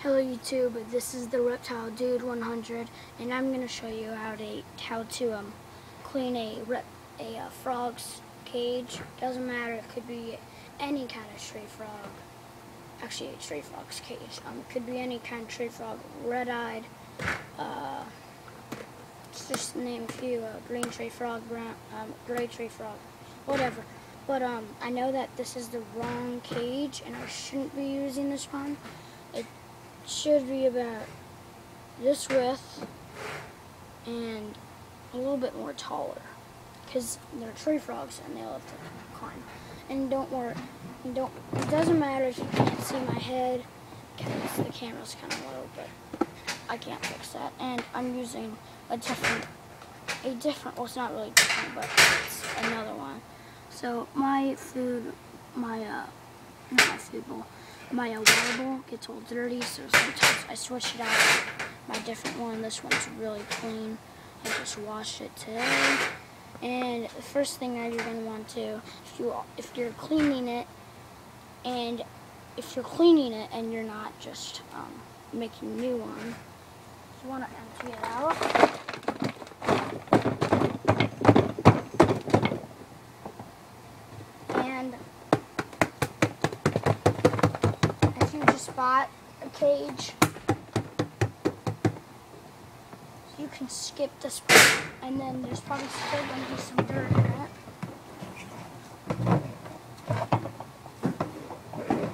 Hello YouTube, this is the Reptile Dude 100, and I'm going to show you how to clean a frog's cage. Doesn't matter, it could be any kind of stray frog. Actually, a stray frog's cage. It could be any kind of stray frog, red-eyed, just to name a few, green stray frog, brown, gray stray frog, whatever. But I know that this is the wrong cage, and I shouldn't be using this one. It should be about this width and a little bit more taller, because they're tree frogs and they love to climb. And don't worry, it doesn't matter if you can't see my head, because the camera's kind of low, but I can't fix that. And I'm using a different, well, it's not really different, but it's another one. So my water bowl gets all dirty, so sometimes I switch it out with my different one. This one's really clean. I just washed it today. And the first thing that you're going to want to, if you're cleaning it and you're not just making a new one, you want to empty it out. And if you just bought a cage, you can skip this part, and then there's probably still going to be some dirt in it.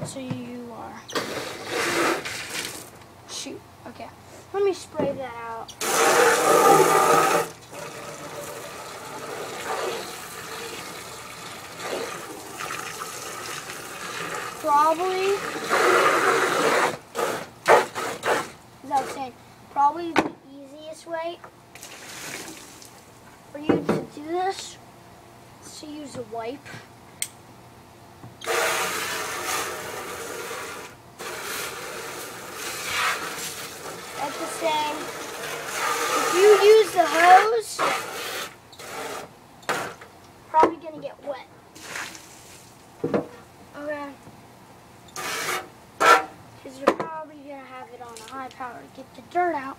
So you are... Shoot. Okay. Let me spray that out. Probably, as I was saying, probably the easiest way for you to do this is to use a wipe. Like the same, if you use the hose, probably gonna get wet. Okay. Because you're probably going to have it on a high power to get the dirt out.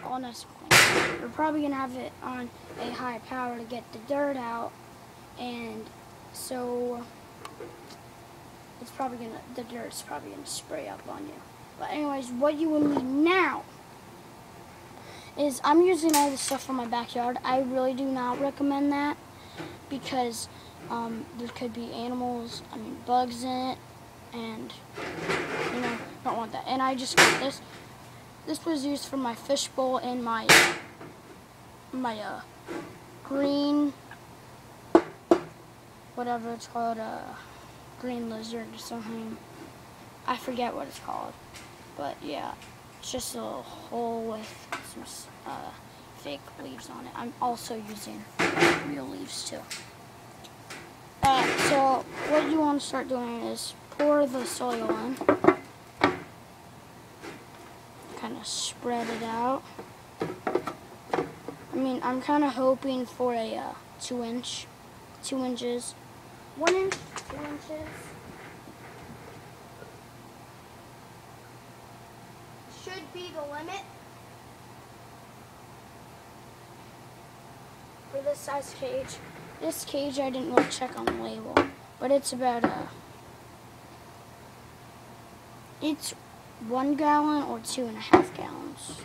Oh, nice and clean. You're probably going to have it on a high power to get the dirt out. And so the dirt's probably going to spray up on you. But anyways, what you will need now is, I'm using all this stuff from my backyard. I really do not recommend that, because there could be bugs in it, and don't want that. And I just got this. This was used for my fish bowl and my green, whatever it's called, green lizard or something. I forget what it's called, but yeah, it's just a little hole with some fake leaves on it. I'm also using real leaves too. So what you want to start doing is pour the soil in, kind of spread it out. I'm kind of hoping for a 2 inches, 1 inch, 2 inches. Should be the limit for this size cage. This cage, I didn't really check on the label, but it's about it's 1 gallon or 2.5 gallons.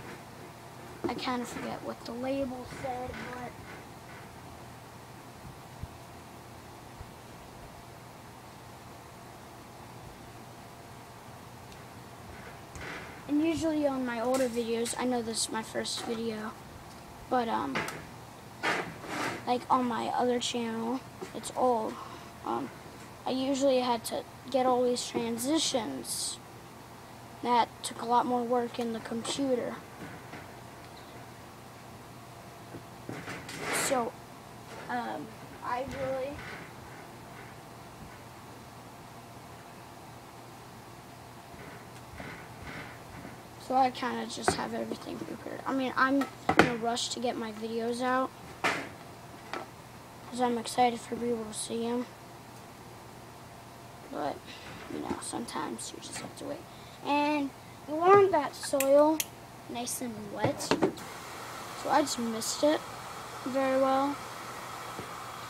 I kind of forget what the label said, but and usually on my older videos, I know this is my first video, but like on my other channel, it's old. I usually had to get all these transitions. That took a lot more work in the computer. So, I kind of just have everything prepared. I'm in a rush to get my videos out, because I'm excited for people to see them. But, sometimes you just have to wait. And you want that soil nice and wet. So I just mixed it very well.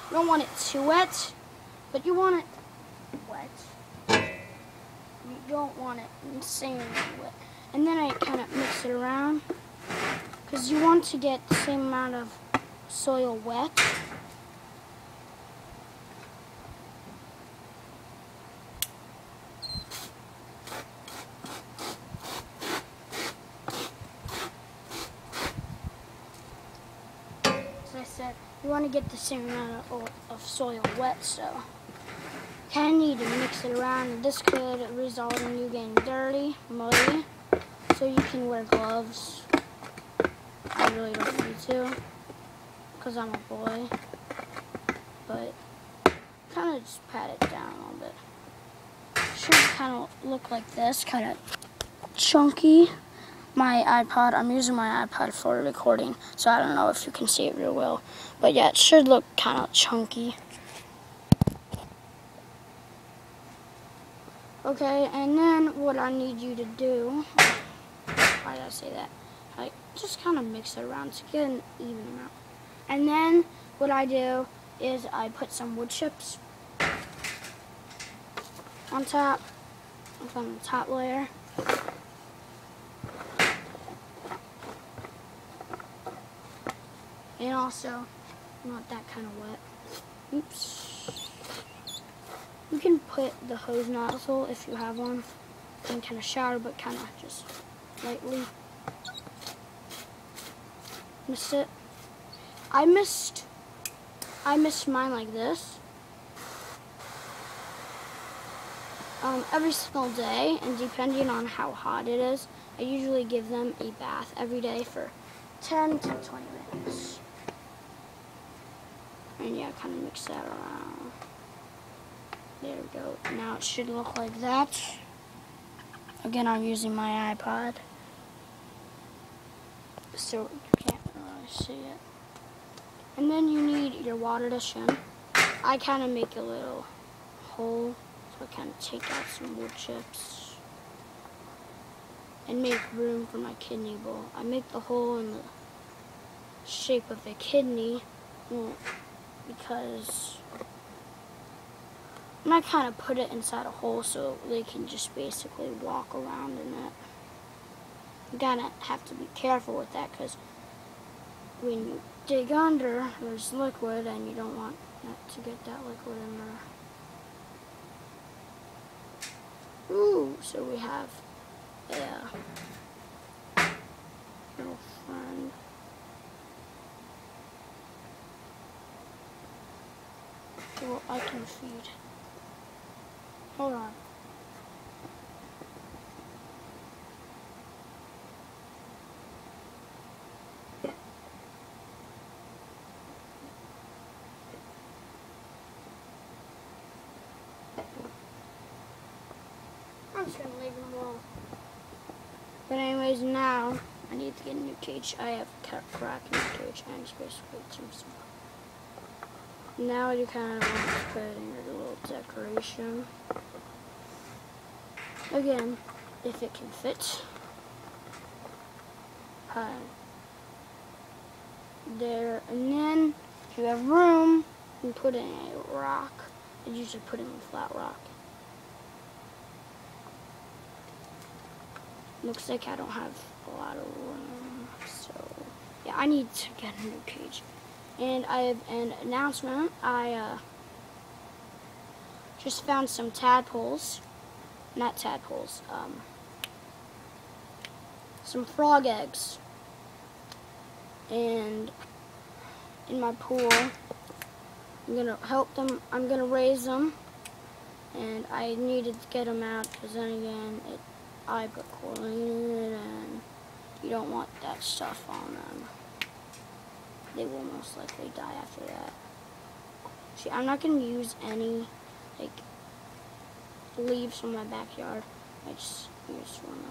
You don't want it too wet, but you want it wet. You don't want it insanely wet. And then I kind of mix it around because you want to get the same amount of soil wet. As I said, you want to get the same amount of soil wet, so kind of need to mix it around, and this could result in you getting dirty, muddy, so you can wear gloves. I really don't need to, because I'm a boy, but kind of just pat it down a little bit. Should kind of look like this, kind of chunky. My iPod, I'm using my iPod for recording, so I don't know if you can see it real well, but yeah, it should look kind of chunky. Okay, and then what I need you to do, why did I say that? I just kind of mix it around to get an even amount. And then what I do is I put some wood chips on top, on the top layer. And also, not that kind of wet. Oops. You can put the hose nozzle, if you have one, in kind of shower, but kind of just lightly. Missed it. I missed mine like this. Every single day, and depending on how hot it is, I usually give them a bath every day for 10 to 20 minutes. And yeah, kind of mix that around. There we go. Now it should look like that. Again, I'm using my iPod, so you can't really see it. And then you need your water dish in. I kind of make a little hole, so I kind of take out some wood chips and make room for my kidney bowl. I make the hole in the shape of a kidney, because and I kind of put it inside a hole so they can just basically walk around in it. You gotta have to be careful with that, because when you dig under, there's liquid, and you don't want to get that liquid in there. Ooh, so we have a little friend. Well, I can feed. Hold on. I'm just gonna leave them alone. But anyways, now I need to get a new cage. I have a crack in the cage, and it's basically too small. Now you kind of want to put in your little decoration. Again, if it can fit. There, and then if you have room, you can put in a rock. I usually put in a flat rock. Looks like I don't have a lot of room, so yeah, I need to get a new cage. And I have an announcement. I just found some tadpoles, not tadpoles, some frog eggs, and in my pool. I'm gonna help them. I'm gonna raise them, and I needed to get them out because then again, I put chlorine in it, and you don't want that stuff on them. They will most likely die after that. See, I'm not gonna use any like leaves from my backyard. I just use one.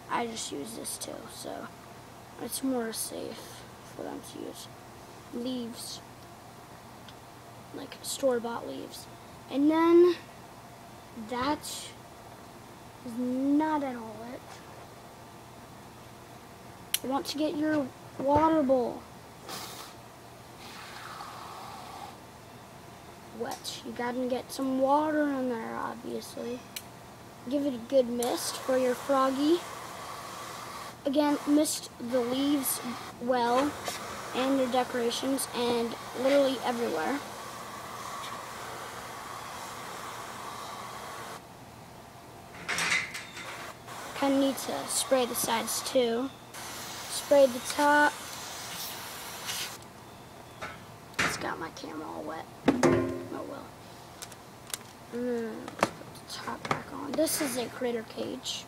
I just use this too, so it's more safe for them to use leaves, like store-bought leaves. And then that is not at all it. You want to get your water bowl wet. You gotta get some water in there, obviously. Give it a good mist for your froggy. Again, mist the leaves well and your decorations and literally everywhere. Kind of need to spray the sides too. Spray the top. It's got my camera all wet. Oh well. And then let's put the top back on. This is a critter cage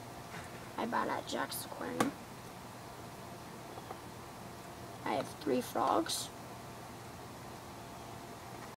I bought at Jack's Aquarium. I have 3 frogs.